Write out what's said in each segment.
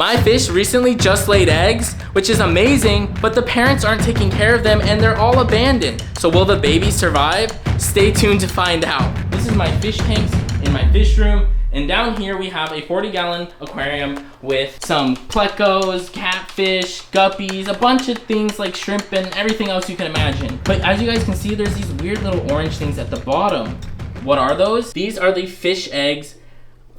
My fish recently just laid eggs, which is amazing, but the parents aren't taking care of them and they're all abandoned. So will the babies survive? Stay tuned to find out. This is my fish tanks in my fish room. And down here we have a 40-gallon aquarium with some plecos, catfish, guppies, a bunch of things like shrimp and everything else you can imagine. But as you guys can see, there's these weird little orange things at the bottom. What are those? These are the fish eggs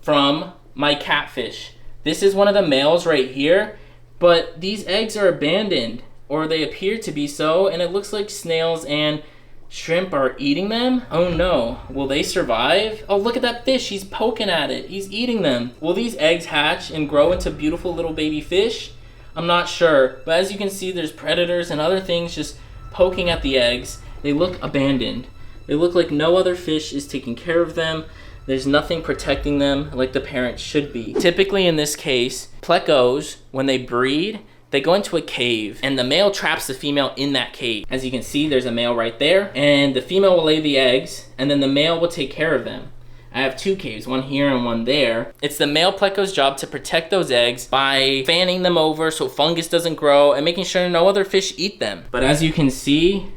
from my catfish. This is one of the males right here, but these eggs are abandoned, or they appear to be so, and it looks like snails and shrimp are eating them. Oh no, will they survive? Oh, look at that fish, he's poking at it, he's eating them. Will these eggs hatch and grow into beautiful little baby fish? I'm not sure, but as you can see, there's predators and other things just poking at the eggs. They look abandoned. They look like no other fish is taking care of them. There's nothing protecting them like the parents should be. Typically in this case, plecos, when they breed, they go into a cave and the male traps the female in that cave. As you can see, there's a male right there, and the female will lay the eggs and then the male will take care of them. I have two caves, one here and one there. It's the male pleco's job to protect those eggs by fanning them over so fungus doesn't grow and making sure no other fish eat them. But as you can see,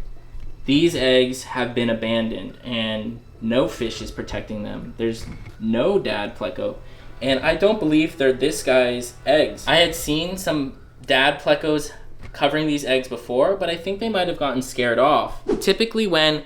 these eggs have been abandoned and no fish is protecting them. There's no dad pleco. And I don't believe they're this guy's eggs. I had seen some dad plecos covering these eggs before, but I think they might have gotten scared off. Typically when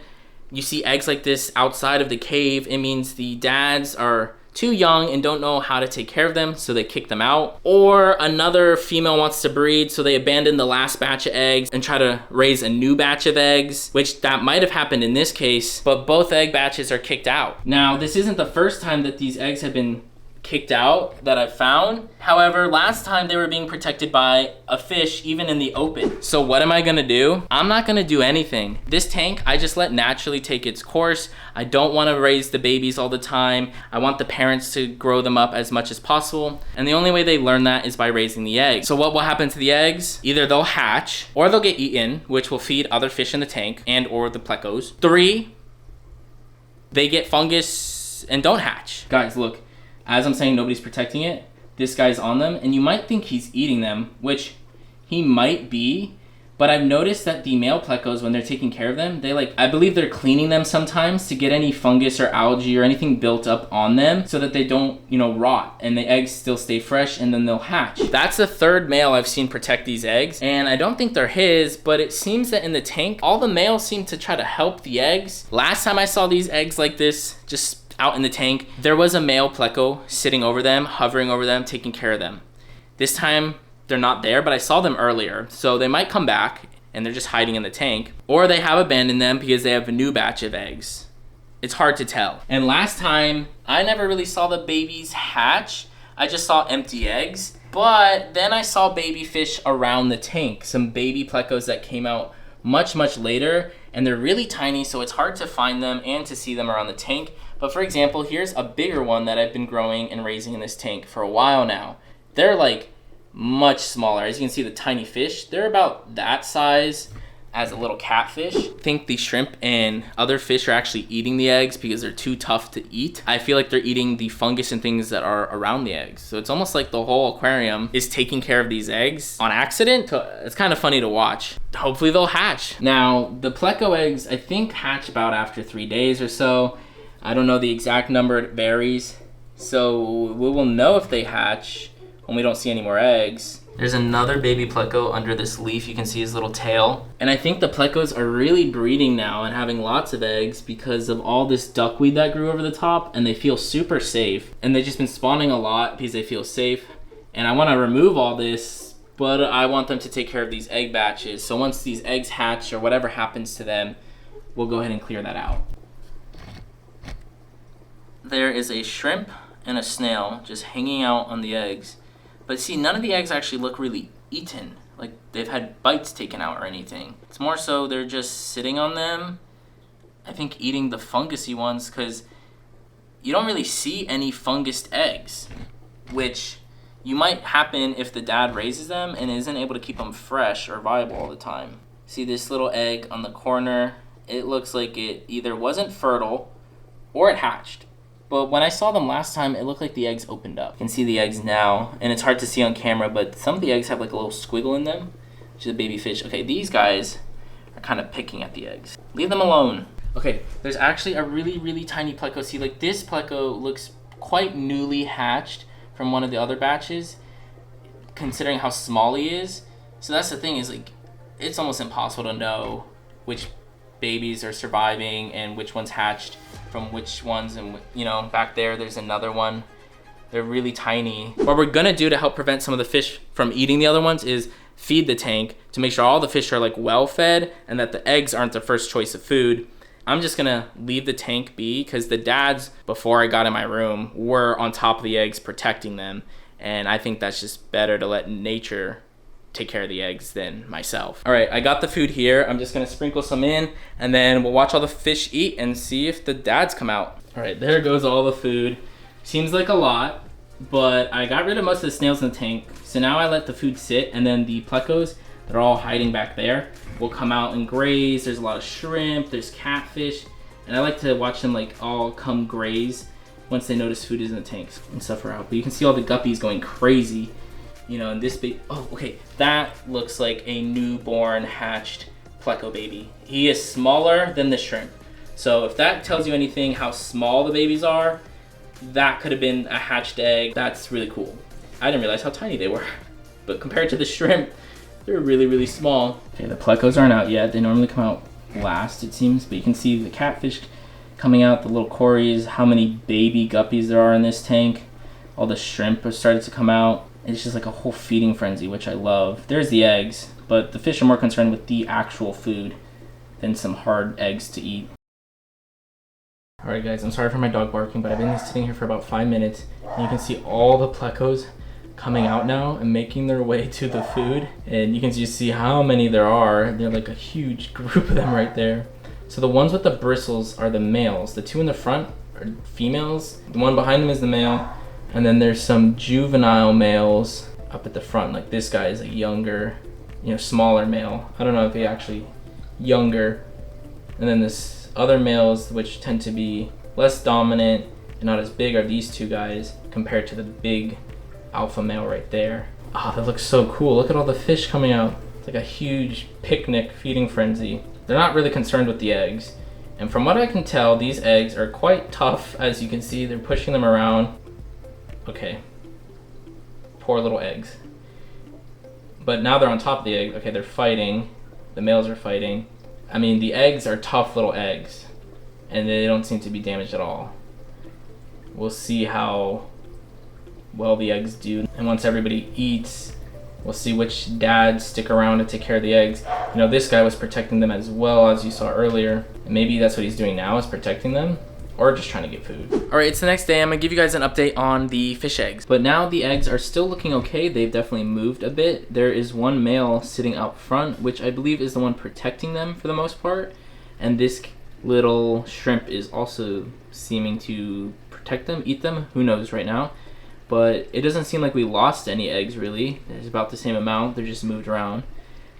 you see eggs like this outside of the cave, it means the dads are too young and don't know how to take care of them, so they kick them out. Or another female wants to breed, so they abandon the last batch of eggs and try to raise a new batch of eggs, which that might have happened in this case, but both egg batches are kicked out. Now, this isn't the first time that these eggs have been kicked out that I've found. However, last time they were being protected by a fish even in the open. So what am I gonna do? I'm not gonna do anything. This tank, I just let naturally take its course. I don't wanna raise the babies all the time. I want the parents to grow them up as much as possible. And the only way they learn that is by raising the eggs. So what will happen to the eggs? Either they'll hatch or they'll get eaten, which will feed other fish in the tank and or the plecos. 3, they get fungus and don't hatch. Guys, look. As I'm saying, nobody's protecting it. This guy's on them, and you might think he's eating them, which he might be, but I've noticed that the male plecos, when they're taking care of them, I believe they're cleaning them sometimes to get any fungus or algae or anything built up on them so that they don't, rot, and the eggs still stay fresh, and then they'll hatch. That's the third male I've seen protect these eggs, and I don't think they're his, but it seems that in the tank, all the males seem to try to help the eggs. Last time I saw these eggs like this, just out in the tank, there was a male pleco sitting over them, hovering over them, taking care of them. This time, they're not there, but I saw them earlier, so they might come back and they're just hiding in the tank, or they have abandoned them because they have a new batch of eggs. It's hard to tell. And last time, I never really saw the babies hatch. I just saw empty eggs, but then I saw baby fish around the tank, some baby plecos that came out much later, and they're really tiny, so it's hard to find them and to see them around the tank. But for example, here's a bigger one that I've been growing and raising in this tank for a while now. They're much smaller. As you can see, the tiny fish, they're about that size as a little catfish. I think the shrimp and other fish are actually eating the eggs because they're too tough to eat. I feel like they're eating the fungus and things that are around the eggs. So it's almost like the whole aquarium is taking care of these eggs on accident. So it's kind of funny to watch. Hopefully they'll hatch. Now, the pleco eggs, I think, hatch about after 3 days or so. I don't know the exact number, it varies. So we will know if they hatch when we don't see any more eggs. There's another baby pleco under this leaf. You can see his little tail. And I think the plecos are really breeding now and having lots of eggs because of all this duckweed that grew over the top, and they feel super safe. And they've just been spawning a lot because they feel safe. And I want to remove all this, but I want them to take care of these egg batches. So once these eggs hatch or whatever happens to them, we'll go ahead and clear that out. There is a shrimp and a snail just hanging out on the eggs. But see, none of the eggs actually look really eaten. Like they've had bites taken out or anything. It's more so they're just sitting on them. I think eating the fungusy ones because you don't really see any fungused eggs, which you might happen if the dad raises them and isn't able to keep them fresh or viable all the time. See this little egg on the corner? It looks like it either wasn't fertile or it hatched. But when I saw them last time, it looked like the eggs opened up. You can see the eggs now, and it's hard to see on camera, but some of the eggs have like a little squiggle in them, which is a baby fish. Okay, these guys are kind of picking at the eggs. Leave them alone. Okay, there's actually a really, really tiny pleco. See, like this pleco looks quite newly hatched from one of the other batches, considering how small he is. So that's the thing, is like, it's almost impossible to know which babies are surviving and which ones hatched from which ones. And you know, back there's another one. They're really tiny. What we're gonna do to help prevent some of the fish from eating the other ones is feed the tank to make sure all the fish are like well fed and that the eggs aren't the first choice of food. I'm just gonna leave the tank be, because the dads, before I got in my room, were on top of the eggs protecting them, and I think that's just better to let nature take care of the eggs than myself. All right, I got the food here. I'm just gonna sprinkle some in, and then we'll watch all the fish eat and see if the dads come out. All right, there goes all the food. Seems like a lot, but I got rid of most of the snails in the tank. So now I let the food sit, and then the plecos, they're all hiding back there, will come out and graze. There's a lot of shrimp, there's catfish, and I like to watch them like all come graze once they notice food is in the tanks and stuff are out. But you can see all the guppies going crazy. You know, and this big, oh, okay, that looks like a newborn hatched pleco baby. He is smaller than the shrimp. So if that tells you anything, how small the babies are, that could have been a hatched egg. That's really cool. I didn't realize how tiny they were. But compared to the shrimp, they're really, really small. Okay, the plecos aren't out yet. They normally come out last, it seems. But you can see the catfish coming out, the little cories, how many baby guppies there are in this tank. All the shrimp have started to come out. It's just like a whole feeding frenzy, which I love. There's the eggs, but the fish are more concerned with the actual food than some hard eggs to eat. All right, guys, I'm sorry for my dog barking, but I've been sitting here for about 5 minutes, and you can see all the plecos coming out now and making their way to the food. And you can just see how many there are. They're like a huge group of them right there. So the ones with the bristles are the males. The two in the front are females. The one behind them is the male. And then there's some juvenile males up at the front. Like this guy is a younger, you know, smaller male. I don't know if he actually younger. And then this other males, which tend to be less dominant and not as big, are these two guys compared to the big alpha male right there. Oh, that looks so cool. Look at all the fish coming out. It's like a huge picnic feeding frenzy. They're not really concerned with the eggs. And from what I can tell, these eggs are quite tough. As you can see, they're pushing them around. Okay, poor little eggs. But now they're on top of the egg. Okay, they're fighting. The males are fighting. I mean, the eggs are tough little eggs, and they don't seem to be damaged at all. We'll see how well the eggs do. And once everybody eats, we'll see which dads stick around to take care of the eggs. You know, this guy was protecting them as well, as you saw earlier. And maybe that's what he's doing now, is protecting them. Or just trying to get food. All right, it's the next day. I'm gonna give you guys an update on the fish eggs. But now the eggs are still looking okay. They've definitely moved a bit. There is one male sitting out front, which I believe is the one protecting them for the most part. And this little shrimp is also seeming to protect them, eat them. Who knows right now? But it doesn't seem like we lost any eggs really. There's about the same amount. They're just moved around.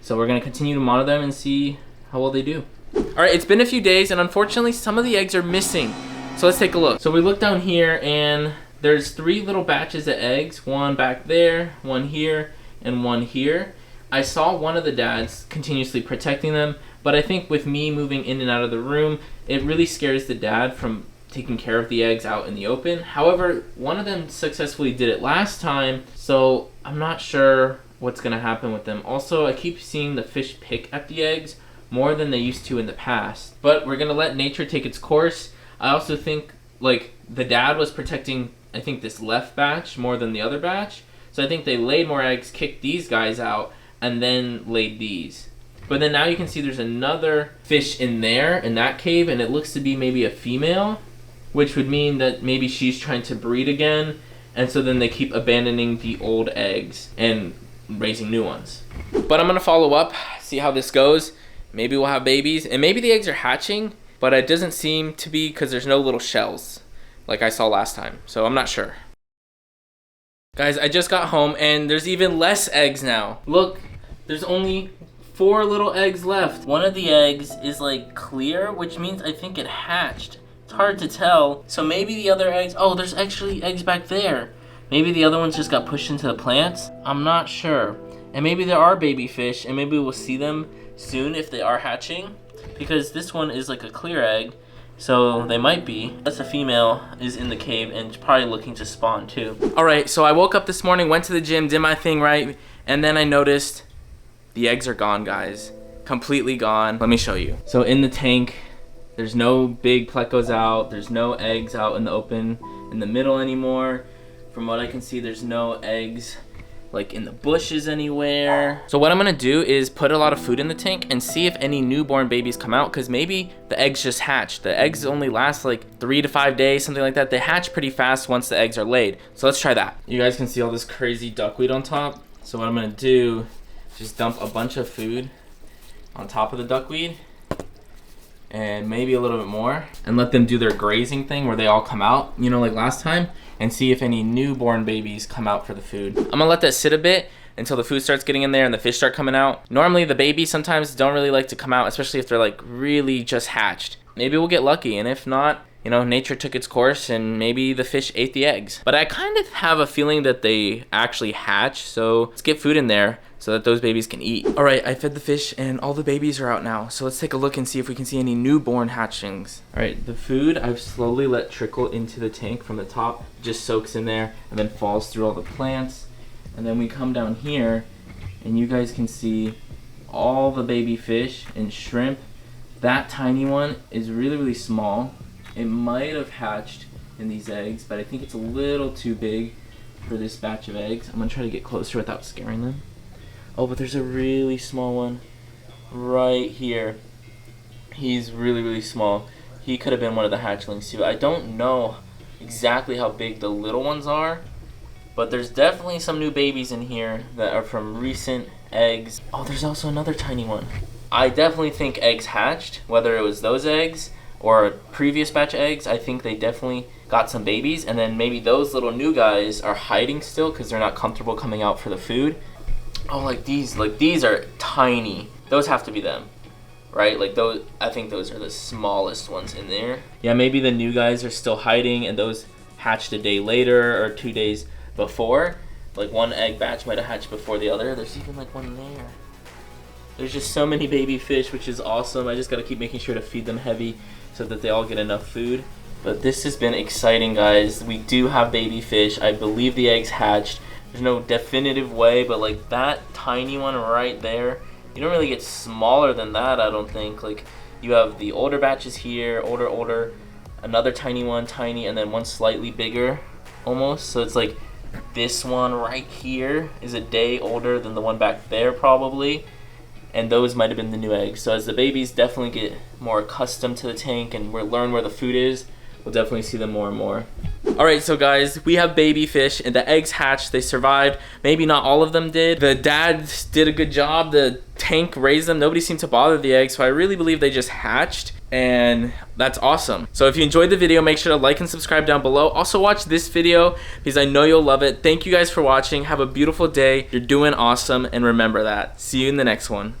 So we're gonna continue to monitor them and see how well they do. All right, it's been a few days, and unfortunately some of the eggs are missing. So let's take a look. So we look down here, and there's 3 little batches of eggs. One back there, one here, and one here. I saw one of the dads continuously protecting them, but I think with me moving in and out of the room, it really scares the dad from taking care of the eggs out in the open. However, one of them successfully did it last time, so I'm not sure what's gonna happen with them. Also, I keep seeing the fish pick at the eggs more than they used to in the past. But we're gonna let nature take its course. I also think, like, the dad was protecting, I think, this left batch more than the other batch. So I think they laid more eggs, kicked these guys out, and then laid these. But then now you can see there's another fish in there, in that cave, and it looks to be maybe a female, which would mean that maybe she's trying to breed again, and so then they keep abandoning the old eggs and raising new ones. But I'm gonna follow up, see how this goes. Maybe we'll have babies, and maybe the eggs are hatching, but it doesn't seem to be because there's no little shells like I saw last time, so I'm not sure. Guys, I just got home and there's even less eggs now. Look, there's only 4 little eggs left. One of the eggs is like clear, which means I think it hatched. It's hard to tell. So maybe the other eggs, oh, there's actually eggs back there. Maybe the other ones just got pushed into the plants. I'm not sure. And maybe there are baby fish, and maybe we'll see them soon if they are hatching. Because this one is like a clear egg, so they might be. That's a female is in the cave and probably looking to spawn too. All right, so I woke up this morning, went to the gym, did my thing right, and then I noticed the eggs are gone, guys. Completely gone. Let me show you. So in the tank, there's no big plecos out. There's no eggs out in the open in the middle anymore. From what I can see, there's no eggs like in the bushes anywhere. So what I'm gonna do is put a lot of food in the tank and see if any newborn babies come out, because maybe the eggs just hatched. The eggs only last like 3 to 5 days, something like that. They hatch pretty fast once the eggs are laid. So let's try that. You guys can see all this crazy duckweed on top. So what I'm gonna do is just dump a bunch of food on top of the duckweed and maybe a little bit more, and let them do their grazing thing where they all come out, you know, like last time, and see if any newborn babies come out for the food. I'm gonna let that sit a bit until the food starts getting in there and the fish start coming out. Normally the babies sometimes don't really like to come out, especially if they're like really just hatched. Maybe we'll get lucky, and if not, you know, nature took its course and maybe the fish ate the eggs. But I kind of have a feeling that they actually hatch, so let's get food in there so that those babies can eat. All right, I fed the fish and all the babies are out now. So let's take a look and see if we can see any newborn hatchlings. All right, the food I've slowly let trickle into the tank from the top, just soaks in there and then falls through all the plants. And then we come down here and you guys can see all the baby fish and shrimp. That tiny one is really, really small. It might have hatched in these eggs, but I think it's a little too big for this batch of eggs. I'm gonna try to get closer without scaring them. Oh, but there's a really small one right here. He's really, really small. He could have been one of the hatchlings too. I don't know exactly how big the little ones are, but there's definitely some new babies in here that are from recent eggs. Oh, there's also another tiny one. I definitely think eggs hatched, whether it was those eggs or a previous batch of eggs. I think they definitely got some babies, and then maybe those little new guys are hiding still because they're not comfortable coming out for the food. Oh, like these are tiny. Those have to be them, right? Like those, I think those are the smallest ones in there. Yeah, maybe the new guys are still hiding and those hatched a day later or 2 days before. Like one egg batch might have hatched before the other. There's even like one there. There's just so many baby fish, which is awesome. I just gotta keep making sure to feed them heavy so that they all get enough food. But this has been exciting, guys. We do have baby fish. I believe the eggs hatched. There's no definitive way, but like that tiny one right there, you don't really get smaller than that, I don't think. Like you have the older batches here, older, another tiny one, tiny, and then one slightly bigger almost. So it's like this one right here is a day older than the one back there probably. And those might have been the new eggs. So as the babies definitely get more accustomed to the tank and learn where the food is, we'll definitely see them more and more. All right, so guys, we have baby fish and the eggs hatched. They survived. Maybe not all of them did. The dads did a good job. The tank raised them. Nobody seemed to bother the eggs. So I really believe they just hatched, and that's awesome. So if you enjoyed the video, make sure to like and subscribe down below. Also watch this video because I know you'll love it. Thank you guys for watching. Have a beautiful day. You're doing awesome, and remember that. See you in the next one.